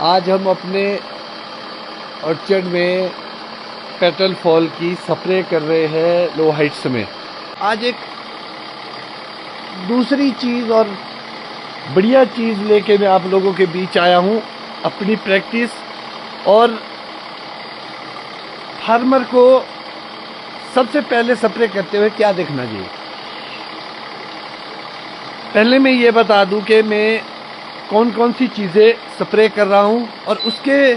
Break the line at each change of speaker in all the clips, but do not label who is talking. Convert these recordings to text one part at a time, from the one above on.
आज हम अपने ऑर्चर्ड में पेटल फॉल की स्प्रे कर रहे हैं लो हाइट्स में। आज एक दूसरी चीज़ और बढ़िया चीज़ लेके मैं आप लोगों के बीच आया हूँ, अपनी प्रैक्टिस और फार्मर को सबसे पहले स्प्रे करते हुए क्या देखना चाहिए। पहले मैं ये बता दूं कि मैं कौन कौन सी चीज़ें स्प्रे कर रहा हूं और उसके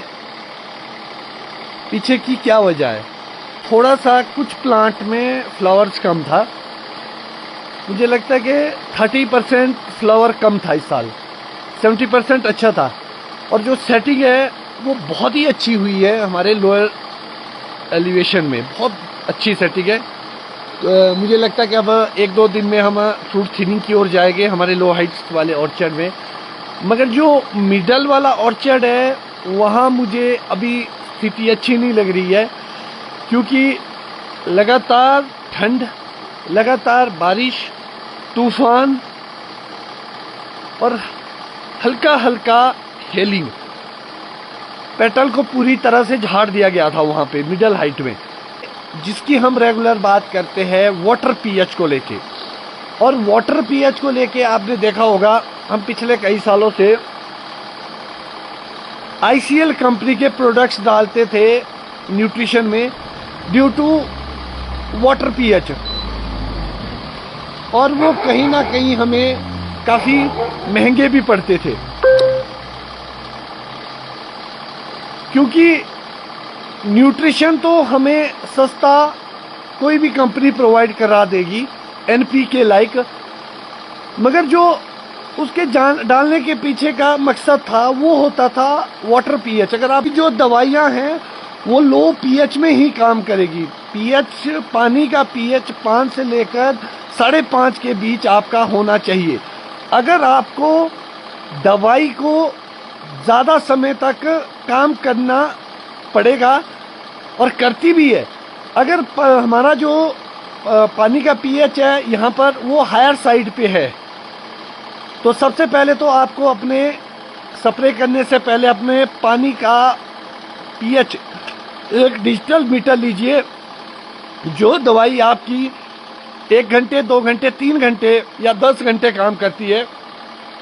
पीछे की क्या वजह है। थोड़ा सा कुछ प्लांट में फ्लावर्स कम था, मुझे लगता है कि 30% फ्लावर कम था इस साल, 70% अच्छा था। और जो सेटिंग है वो बहुत ही अच्छी हुई है हमारे लोअर एलिवेशन में, बहुत अच्छी सेटिंग है। मुझे लगता है कि अब 1-2 दिन में हम फ्रूट थिनिंग की ओर जाएंगे हमारे लो हाइट्स वाले ऑर्चर्ड में। मगर जो मिडल वाला ऑर्चर्ड है वहाँ मुझे अभी स्थिति अच्छी नहीं लग रही है, क्योंकि लगातार ठंड, लगातार बारिश, तूफान और हल्का हल्का हेलिंग, पेटल को पूरी तरह से झाड़ दिया गया था वहाँ पे मिडल हाइट में, जिसकी हम रेगुलर बात करते हैं वाटर पीएच को लेके। और वाटर पीएच को लेके आपने देखा होगा, हम पिछले कई सालों से आईसीएल कंपनी के प्रोडक्ट्स डालते थे न्यूट्रिशन में ड्यू टू वाटर पीएच, और वो कहीं ना कहीं हमें काफ़ी महंगे भी पड़ते थे, क्योंकि न्यूट्रिशन तो हमें सस्ता कोई भी कंपनी प्रोवाइड करा देगी एनपीके लाइक, मगर जो उसके डालने के पीछे का मकसद था वो होता था वाटर पीएच। अगर आप जो दवाइयाँ हैं वो लो पीएच में ही काम करेगी। पीएच, पानी का पीएच 5 से लेकर 5.5 के बीच आपका होना चाहिए। अगर आपको दवाई को ज़्यादा समय तक काम करना पड़ेगा, और करती भी है, अगर हमारा जो पानी का पीएच है यहाँ पर वो हायर साइड पे है, तो सबसे पहले तो आपको अपने स्प्रे करने से पहले अपने पानी का पीएच एक डिजिटल मीटर लीजिए। जो दवाई आपकी 1 घंटे, 2 घंटे, 3 घंटे या 10 घंटे काम करती है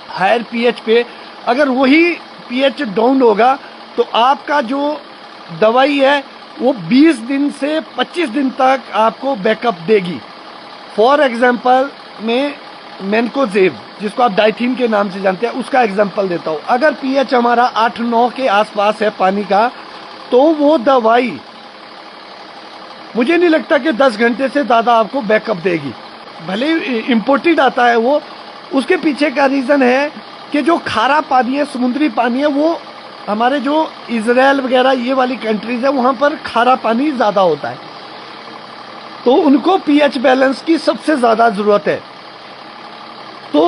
हायर पीएच पे, अगर वही पीएच डाउन होगा तो आपका जो दवाई है वो 20 दिन से 25 दिन तक आपको बैकअप देगी। फॉर एग्जांपल मैं मैनकोजेब, जिसको आप डाइथीन के नाम से जानते हैं, उसका एग्जांपल देता हूँ। अगर पीएच हमारा 8-9 के आसपास है पानी का, तो वो दवाई मुझे नहीं लगता कि 10 घंटे से ज़्यादा आपको बैकअप देगी। भले इम्पोर्टेड आता है वो, उसके पीछे का रीज़न है कि जो खारा पानी है, समुद्री पानी है, वो हमारे जो इजराइल वगैरह ये वाली कंट्रीज है वहाँ पर खारा पानी ज़्यादा होता है, तो उनको पीएच बैलेंस की सबसे ज़्यादा ज़रूरत है। तो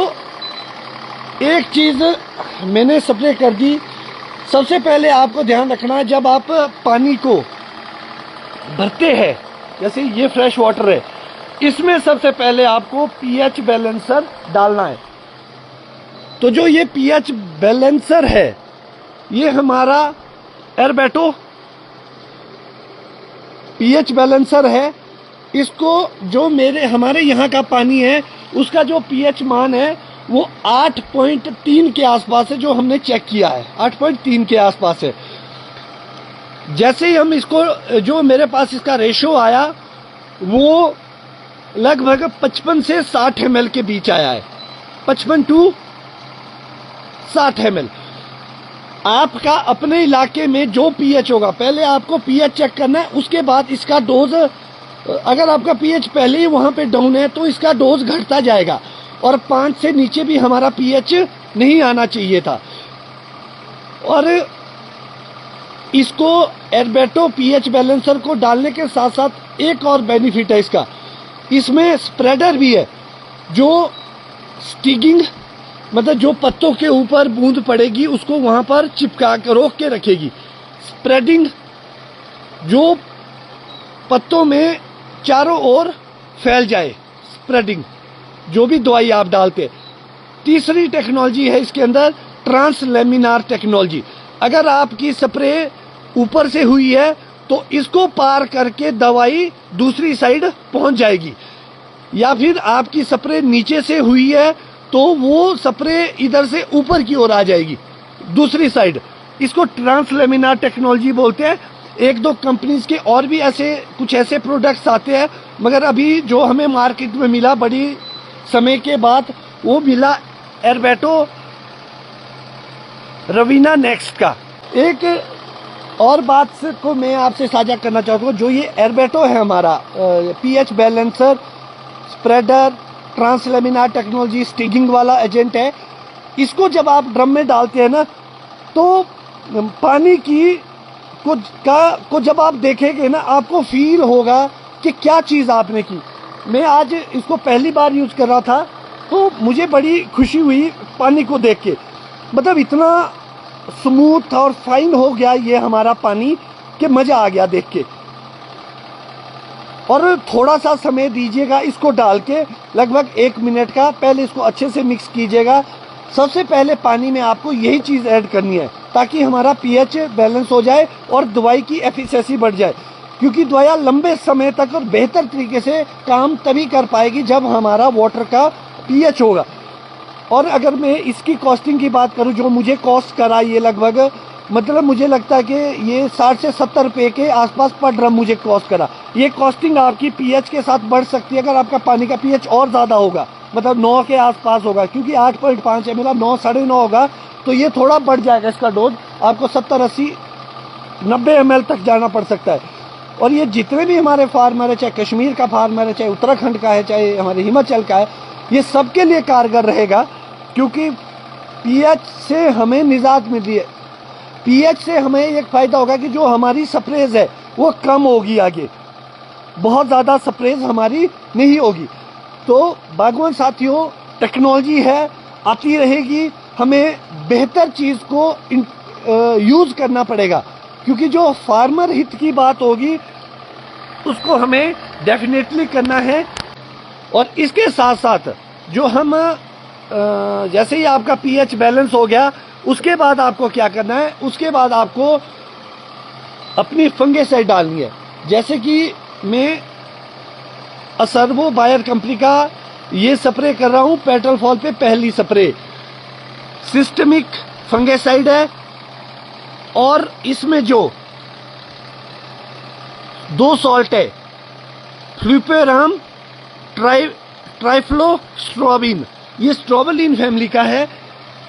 एक चीज़ मैंने स्प्रे कर दी। सबसे पहले आपको ध्यान रखना है, जब आप पानी को भरते हैं, जैसे ये फ्रेश वाटर है, इसमें सबसे पहले आपको पीएच बैलेंसर डालना है। तो जो ये पीएच बैलेंसर है ये हमारा एरबेटो पीएच बैलेंसर है। इसको जो हमारे यहाँ का पानी है उसका जो पीएच मान है वो 8.3 के आसपास है, जो हमने चेक किया है 8.3 के आसपास है। जैसे ही हम इसको, जो मेरे पास इसका रेशो आया वो लगभग 55 से 60 ml के बीच आया है, 55 to 60 ml। आपका अपने इलाके में जो पीएच होगा, पहले आपको पीएच चेक करना है, उसके बाद इसका डोज, अगर आपका पीएच पहले ही वहाँ पे डाउन है तो इसका डोज घटता जाएगा, और 5 से नीचे भी हमारा पीएच नहीं आना चाहिए था। और इसको एरबेटो पीएच बैलेंसर को डालने के साथ साथ एक और बेनिफिट है इसका, इसमें स्प्रेडर भी है, जो स्टिगिंग, मतलब जो पत्तों के ऊपर बूंद पड़ेगी उसको वहाँ पर चिपका कर रोक के रखेगी। स्प्रेडिंग, जो पत्तों में चारों ओर फैल जाए, स्प्रेडिंग, जो भी दवाई आप डालते। तीसरी टेक्नोलॉजी है इसके अंदर, ट्रांसलेमिनार टेक्नोलॉजी। अगर आपकी स्प्रे ऊपर से हुई है तो इसको पार करके दवाई दूसरी साइड पहुंच जाएगी, या फिर आपकी स्प्रे नीचे से हुई है तो वो स्प्रे इधर से ऊपर की ओर आ जाएगी दूसरी साइड। इसको ट्रांसलेमिनार टेक्नोलॉजी बोलते हैं। एक दो कंपनीज के और भी कुछ ऐसे प्रोडक्ट्स आते हैं, मगर अभी जो हमें मार्केट में मिला बड़ी समय के बाद, वो मिला एरबेटो रवीना नेक्स्ट का। एक और बात को मैं आपसे साझा करना चाहता हूँ, जो ये एरबेटो है हमारा pH balancer, spreader, translaminar technology, sticking वाला एजेंट है। इसको जब आप ड्रम में डालते हैं ना, तो पानी की को जब आप देखेंगे ना, आपको फील होगा कि क्या चीज़ आपने की। मैं आज इसको पहली बार यूज़ कर रहा था, तो मुझे बड़ी खुशी हुई पानी को देख के। मतलब इतना स्मूथ और फाइन हो गया ये हमारा पानी कि मज़ा आ गया देख के। और थोड़ा सा समय दीजिएगा इसको डाल के, लगभग 1 मिनट का। पहले इसको अच्छे से मिक्स कीजिएगा। सबसे पहले पानी में आपको यही चीज़ ऐड करनी है ताकि हमारा पीएच बैलेंस हो जाए और दवाई की एफिशिएंसी बढ़ जाए, क्योंकि दवाइयाँ लंबे समय तक और बेहतर तरीके से काम तभी कर पाएगी जब हमारा वाटर का पीएच होगा। और अगर मैं इसकी कॉस्टिंग की बात करूं, जो मुझे कॉस्ट करा, ये लगभग मतलब मुझे लगता है कि ये 60 से 70 रुपये के आसपास पर ड्रम मुझे कॉस्ट करा। ये कॉस्टिंग आपकी पीएच के साथ बढ़ सकती है अगर आपका पानी का पीएच और ज़्यादा होगा, मतलब 9 के आसपास होगा, क्योंकि 8.5 है मेरा, 9 साढ़े 9 होगा, तो ये थोड़ा बढ़ जाएगा इसका डोज। आपको 70, 80, 90 ml तक जाना पड़ सकता है। और ये जितने भी हमारे फार्मर है, चाहे कश्मीर का फार्मर है, चाहे उत्तराखंड का है, चाहे हमारे हिमाचल का है, ये सबके लिए कारगर रहेगा, क्योंकि पीएच से हमें निजात मिल रही है। पीएच से हमें एक फ़ायदा होगा कि जो हमारी स्प्रेज है वो कम होगी, आगे बहुत ज़्यादा स्प्रेज हमारी नहीं होगी। तो बागवान साथियों, टेक्नोलॉजी है, आती रहेगी। हमें बेहतर चीज़ को यूज़ करना पड़ेगा, क्योंकि जो फार्मर हित की बात होगी उसको हमें डेफिनेटली करना है। और इसके साथ साथ जो हम जैसे ही आपका पीएच बैलेंस हो गया, उसके बाद आपको क्या करना है, उसके बाद आपको अपनी फंगिसाइड डालनी है। जैसे कि मैं असर्वो बायर कंपनी का ये स्प्रे कर रहा हूँ पेट्रोल फॉल पे, पहली स्प्रे सिस्टमिक फंगिसाइड है। और इसमें जो 2 सॉल्ट है, फ्लूपेराम, ट्राइफ्लोस्ट्रोबिन, ये स्ट्रोबलिन फैमिली का है।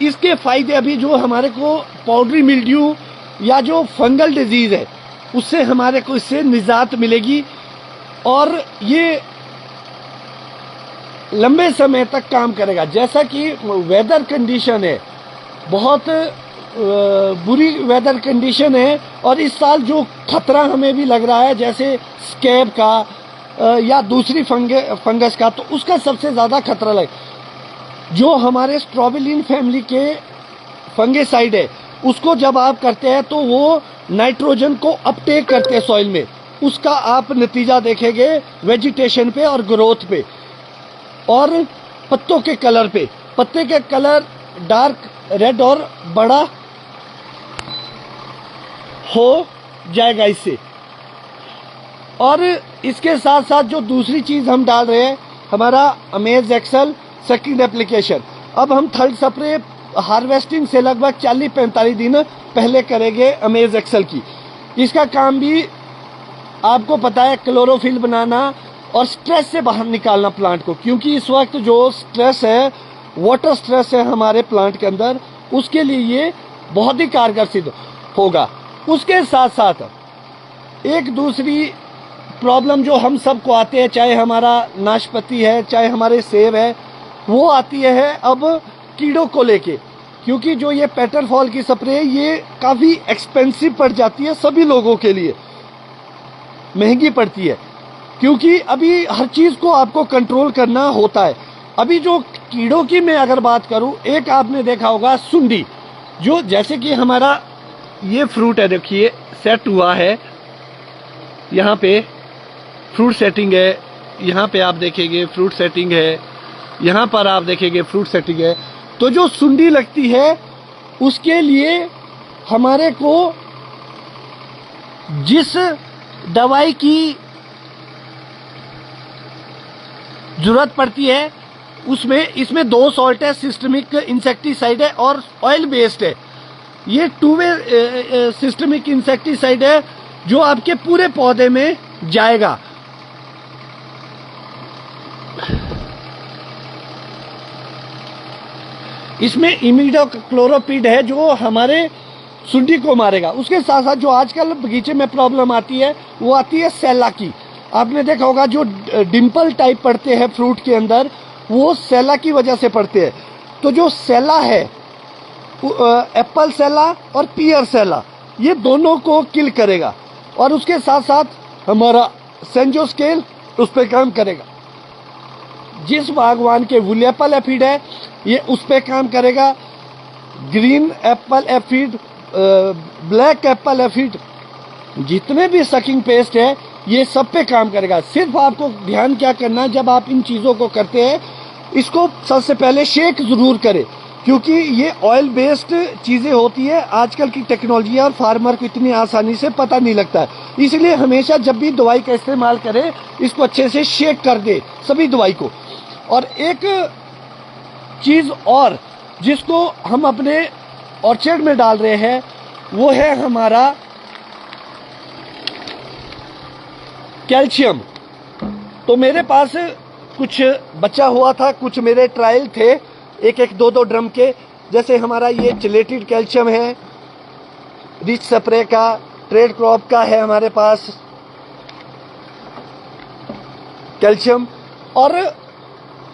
इसके फायदे अभी जो हमारे को पाउडरी मिल्ड्यू या जो फंगल डिजीज है उससे हमारे को इससे निजात मिलेगी, और ये लंबे समय तक काम करेगा। जैसा कि वेदर कंडीशन है, बहुत बुरी वेदर कंडीशन है, और इस साल जो खतरा हमें भी लग रहा है, जैसे स्कैब का या दूसरी फंगस का, तो उसका सबसे ज़्यादा खतरा लगे। जो हमारे स्ट्रोबलिन फैमिली के फंगिसाइड है, उसको जब आप करते हैं तो वो नाइट्रोजन को अपटेक करते हैं सॉइल में। उसका आप नतीजा देखेंगे वेजिटेशन पे और ग्रोथ पे और पत्तों के कलर पे। पत्ते के कलर डार्क रेड और बड़ा हो जाएगा इससे। और इसके साथ साथ जो दूसरी चीज़ हम डाल रहे हैं, हमारा अमेज एक्सल सेकंड एप्लीकेशन। अब हम थर्ड स्प्रे हार्वेस्टिंग से लगभग 40-45 दिन पहले करेंगे अमेज एक्सल की। इसका काम भी आपको पता है, क्लोरोफिल बनाना और स्ट्रेस से बाहर निकालना प्लांट को, क्योंकि इस वक्त जो स्ट्रेस है, वाटर स्ट्रेस है हमारे प्लांट के अंदर, उसके लिए ये बहुत ही कारगर सिद्ध होगा। उसके साथ साथ एक दूसरी प्रॉब्लम जो हम सबको आते हैं, चाहे हमारा नाशपाती है, चाहे हमारे सेब है, वो आती है अब कीड़ों को लेके। क्योंकि जो ये पेट्रोल फॉल की स्प्रे, ये काफ़ी एक्सपेंसिव पड़ जाती है, सभी लोगों के लिए महंगी पड़ती है, क्योंकि अभी हर चीज़ को आपको कंट्रोल करना होता है। अभी जो कीड़ों की मैं अगर बात करूं, एक आपने देखा होगा सुंडी, जो जैसे कि हमारा ये फ्रूट है, देखिए सेट हुआ है, यहाँ पे फ्रूट सेटिंग है, यहाँ पे आप देखेंगे फ्रूट सेटिंग है, यहाँ पर आप देखेंगे फ्रूट सेटिंग है। तो जो सुंडी लगती है उसके लिए हमारे को जिस दवाई की जरूरत पड़ती है उसमें इसमें 2 सॉल्ट है, सिस्टमिक इंसेक्टिसाइड है और ऑयल बेस्ड है। ये 2 वे सिस्टमिक इंसेक्टिसाइड है जो आपके पूरे पौधे में जाएगा। इसमें इमिडाक्लोरोपिड है जो हमारे सुंडी को मारेगा। उसके साथ साथ जो आजकल बगीचे में प्रॉब्लम आती है वो आती है सैला की। आपने देखा होगा जो डिंपल टाइप पड़ते हैं फ्रूट के अंदर, वो सैला की वजह से पड़ते हैं। तो जो सैला है, एप्पल सैला और पियर सैला, ये दोनों को किल करेगा। और उसके साथ साथ हमारा सेंजोस्केल उस पर काम करेगा। जिस बागवान के वुली एप्पल एफिड है ये उस पर काम करेगा। Green Apple aphid, black Apple aphid, जितने भी सकिंग पेस्ट है ये सब पे काम करेगा। सिर्फ आपको ध्यान क्या करना है, जब आप इन चीज़ों को करते हैं इसको सबसे पहले शेक ज़रूर करें, क्योंकि ये ऑयल बेस्ड चीज़ें होती है। आजकल की टेक्नोलॉजी और फार्मर को इतनी आसानी से पता नहीं लगता है, इसलिए हमेशा जब भी दवाई का इस्तेमाल करें इसको अच्छे से शेक कर दे सभी दवाई को। और एक चीज़ और जिसको हम अपने ऑर्चर्ड में डाल रहे हैं वो है हमारा कैल्शियम। तो मेरे पास कुछ बचा हुआ था, कुछ मेरे ट्रायल थे 1-1, 2-2 ड्रम के। जैसे हमारा ये चिलेटेड कैल्शियम है, रिच स्प्रे का, ट्रेड क्रॉप का है हमारे पास कैल्शियम, और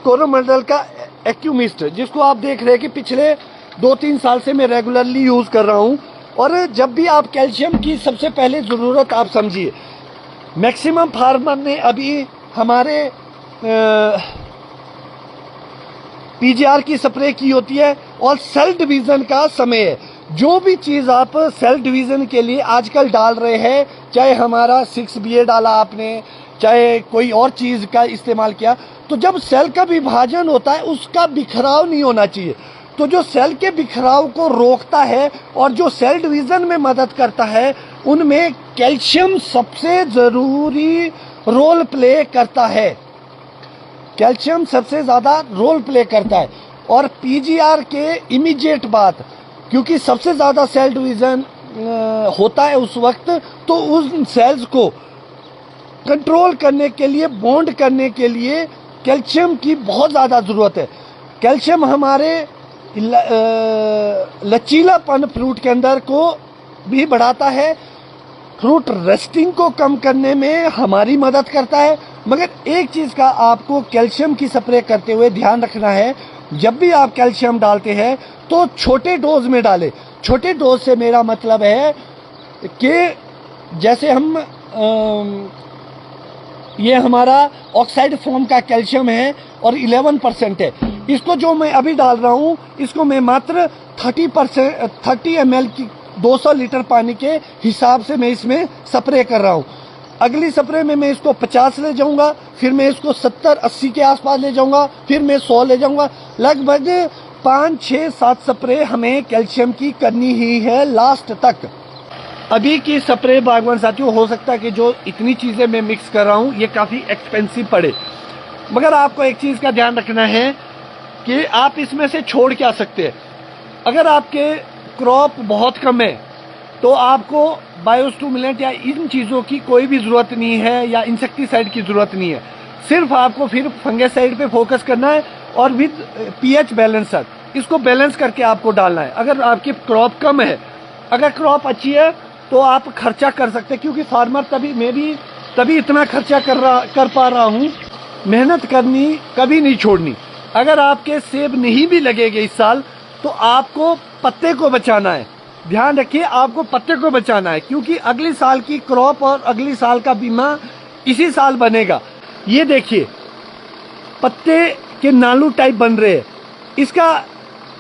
कोरोमंडल का एक्यूमिस्ट, जिसको आप देख रहे हैं कि पिछले 2-3 साल से मैं रेगुलरली यूज कर रहा हूं। और जब भी आप कैल्शियम की सबसे पहले जरूरत आप समझिए, मैक्सिमम फार्मर ने अभी हमारे पीजीआर की स्प्रे की होती है और सेल डिवीजन का समय है। जो भी चीज़ आप सेल डिवीजन के लिए आजकल डाल रहे हैं, चाहे हमारा 6BA डाला आपने, चाहे कोई और चीज़ का इस्तेमाल किया, तो जब सेल का विभाजन होता है उसका बिखराव नहीं होना चाहिए। तो जो सेल के बिखराव को रोकता है और जो सेल डिवीजन में मदद करता है, उनमें कैल्शियम सबसे ज़रूरी रोल प्ले करता है। कैल्शियम सबसे ज़्यादा रोल प्ले करता है। और पीजीआर के इमीडिएट बाद, क्योंकि सबसे ज़्यादा सेल डिवीज़न होता है उस वक्त, तो उन सेल्स को कंट्रोल करने के लिए, बॉन्ड करने के लिए कैल्शियम की बहुत ज़्यादा ज़रूरत है। कैल्शियम हमारे लचीलापन फ्रूट के अंदर को भी बढ़ाता है, फ्रूट रस्टिंग को कम करने में हमारी मदद करता है। मगर एक चीज़ का आपको कैल्शियम की स्प्रे करते हुए ध्यान रखना है, जब भी आप कैल्शियम डालते हैं तो छोटे डोज में डालें। छोटे डोज से मेरा मतलब है कि जैसे हम ये हमारा ऑक्साइड फॉर्म का कैल्शियम है और 11% है। इसको जो मैं अभी डाल रहा हूँ, इसको मैं मात्र 30 ml की 200 लीटर पानी के हिसाब से मैं इसमें स्प्रे कर रहा हूँ। अगली स्प्रे में मैं इसको 50 ले जाऊंगा, फिर मैं इसको 70-80 के आसपास ले जाऊंगा, फिर मैं 100 ले जाऊंगा। लगभग 5-6-7 स्प्रे हमें कैल्शियम की करनी ही है लास्ट तक। अभी की स्प्रे बागवान साथियों, हो सकता है कि जो इतनी चीज़ें मैं मिक्स कर रहा हूँ ये काफ़ी एक्सपेंसिव पड़े, मगर आपको एक चीज़ का ध्यान रखना है कि आप इसमें से छोड़ क्या सकते हैं। अगर आपके क्रॉप बहुत कम है तो आपको बायोस्टिमुलेंट या इन चीज़ों की कोई भी ज़रूरत नहीं है, या इंसेक्टिसाइड की ज़रूरत नहीं है। सिर्फ आपको फिर फंगिसाइड पे फोकस करना है और विद पीएच बैलेंसर इसको बैलेंस करके आपको डालना है। अगर आपकी क्रॉप कम है, अगर क्रॉप अच्छी है तो आप खर्चा कर सकते हैं, क्योंकि फार्मर मैं भी तभी इतना खर्चा कर पा रहा हूँ। मेहनत करनी कभी नहीं छोड़नी। अगर आपके सेब नहीं भी लगेंगे इस साल तो आपको पत्ते को बचाना है। ध्यान रखिए, आपको पत्ते को बचाना है, क्योंकि अगली साल की क्रॉप और अगली साल का बीमा इसी साल बनेगा। ये देखिए पत्ते के नालू टाइप बन रहे हैं।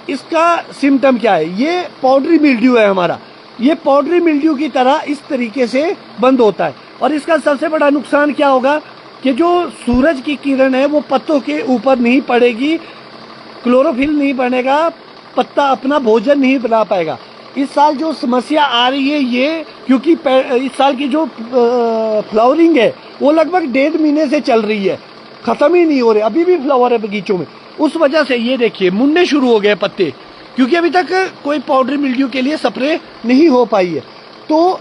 इसका सिम्टम क्या है? ये पाउडरी मिल्ड्यू है हमारा। ये पाउडरी मिल्ड्यू की तरह इस तरीके से बंद होता है। और इसका सबसे बड़ा नुकसान क्या होगा कि जो सूरज की किरण है वो पत्तों के ऊपर नहीं पड़ेगी, क्लोरोफिल नहीं बनेगा, पत्ता अपना भोजन नहीं बना पाएगा। इस साल जो समस्या आ रही है ये, क्योंकि इस साल की जो फ्लावरिंग है वो लगभग 1.5 महीने से चल रही है, खत्म ही नहीं हो रहे, अभी भी फ्लावर है बगीचों में। उस वजह से ये देखिए मुड़ने शुरू हो गए पत्ते, क्योंकि अभी तक कोई पाउडरी मिल्ड्यू के लिए स्प्रे नहीं हो पाई है। तो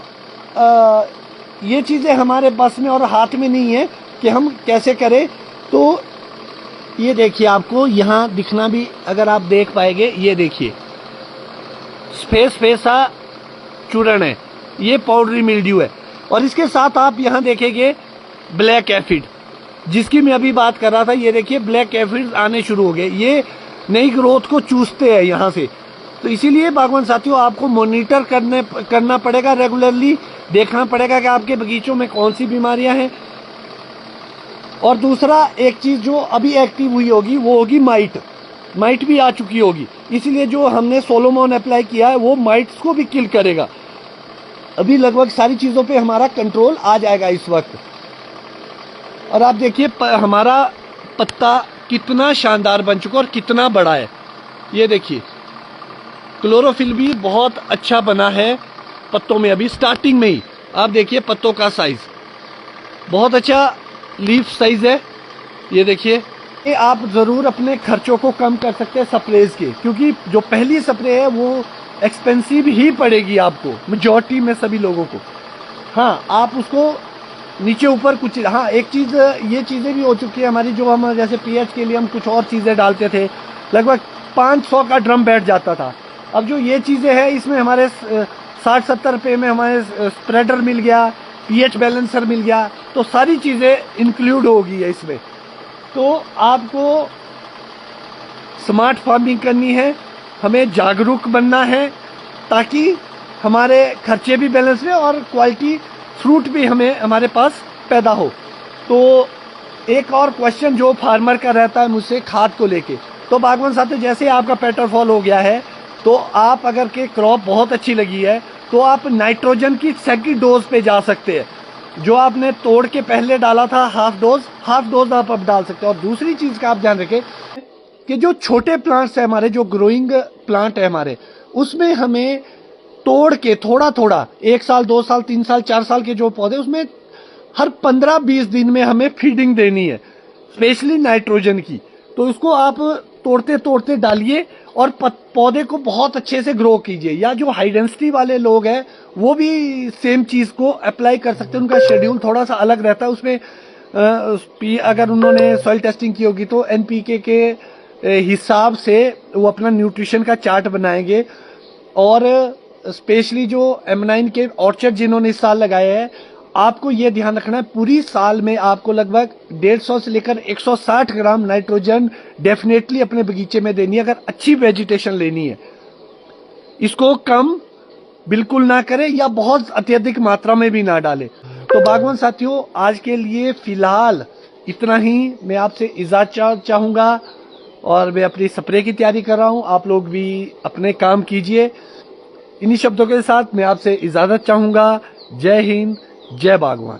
ये चीज़ें हमारे बस में और हाथ में नहीं है कि हम कैसे करें। तो ये देखिए, आपको यहाँ दिखना भी, अगर आप देख पाएंगे, ये देखिए स्पेस सा चूर्ण है, ये पाउडरी मिल्ड्यू है। और इसके साथ आप यहाँ देखेंगे ब्लैक एफिड, जिसकी मैं अभी बात कर रहा था। ये देखिए ब्लैक एफिड आने शुरू हो गए, ये नई ग्रोथ को चूसते हैं यहाँ से। तो इसीलिए बागवान साथियों, आपको मॉनिटर करना पड़ेगा, रेगुलरली देखना पड़ेगा कि आपके बगीचों में कौन सी बीमारियां हैं। और दूसरा एक चीज़ जो अभी एक्टिव हुई होगी वो होगी माइट भी आ चुकी होगी, इसलिए जो हमने सोलोमोन अप्लाई किया है वो माइट्स को भी किल करेगा। अभी लगभग सारी चीज़ों पे हमारा कंट्रोल आ जाएगा इस वक्त। और आप देखिए हमारा पत्ता कितना शानदार बन चुका और कितना बड़ा है। ये देखिए क्लोरोफिल भी बहुत अच्छा बना है पत्तों में, अभी स्टार्टिंग में ही। आप देखिए पत्तों का साइज बहुत अच्छा लीफ साइज है। ये देखिए, ये आप ज़रूर अपने खर्चों को कम कर सकते हैं स्प्रेज के, क्योंकि जो पहली स्प्रे है वो एक्सपेंसिव ही पड़ेगी आपको, मेजॉरिटी में सभी लोगों को। हाँ, आप उसको नीचे ऊपर कुछ, हाँ एक चीज़, ये चीज़ें भी हो चुकी है हमारी, जो हम जैसे पीएच के लिए हम कुछ और चीज़ें डालते थे, लगभग 500 का ड्रम बैठ जाता था। अब जो ये चीज़ें हैं इसमें हमारे 60-70 रुपये में हमारे स्प्रेडर मिल गया, पीएच बैलेंसर मिल गया, तो सारी चीज़ें इंक्लूड होगी है इसमें। तो आपको स्मार्ट फार्मिंग करनी है, हमें जागरूक बनना है, ताकि हमारे खर्चे भी बैलेंस रहे और क्वालिटी फ्रूट भी हमारे पास पैदा हो। तो एक और क्वेश्चन जो फार्मर का रहता है मुझसे खाद को लेके, तो बागवान साथियों, जैसे आपका पेटरफॉल हो गया है, तो आप अगर के क्रॉप बहुत अच्छी लगी है तो आप नाइट्रोजन की सेकंड डोज पे जा सकते हैं। जो आपने तोड़ के पहले डाला था हाफ डोज आप अब डाल सकते हैं। और दूसरी चीज का आप ध्यान रखें कि जो छोटे प्लांट्स है हमारे, जो ग्रोइंग प्लांट है हमारे, उसमें हमें तोड़ के थोड़ा थोड़ा 1 साल 2 साल 3 साल 4 साल के जो पौधे, उसमें हर 15-20 दिन में हमें फीडिंग देनी है, स्पेशली नाइट्रोजन की। तो उसको आप तोड़ते तोड़ते डालिए और पौधे को बहुत अच्छे से ग्रो कीजिए। या जो हाई डेंसिटी वाले लोग हैं वो भी सेम चीज़ को अप्लाई कर सकते हैं, उनका शेड्यूल थोड़ा सा अलग रहता है। उसमें अगर उन्होंने सॉइल टेस्टिंग की होगी तो एनपीके के हिसाब से वो अपना न्यूट्रिशन का चार्ट बनाएंगे। और स्पेशली जो M9 के ऑर्चर्ड जिन्होंने इस साल लगाए हैं, आपको ये ध्यान रखना है पूरी साल में आपको लगभग 150 से लेकर 160 ग्राम नाइट्रोजन डेफिनेटली अपने बगीचे में देनी है, अगर अच्छी वेजिटेशन लेनी है। इसको कम बिल्कुल ना करें या बहुत अत्यधिक मात्रा में भी ना डालें। तो बागवान साथियों, आज के लिए फिलहाल इतना ही। मैं आपसे इजाजत चाहूँगा और मैं अपनी स्प्रे की तैयारी कर रहा हूँ, आप लोग भी अपने काम कीजिए। इन्हीं शब्दों के साथ मैं आपसे इजाजत चाहूँगा। जय हिंद, जय बागवान।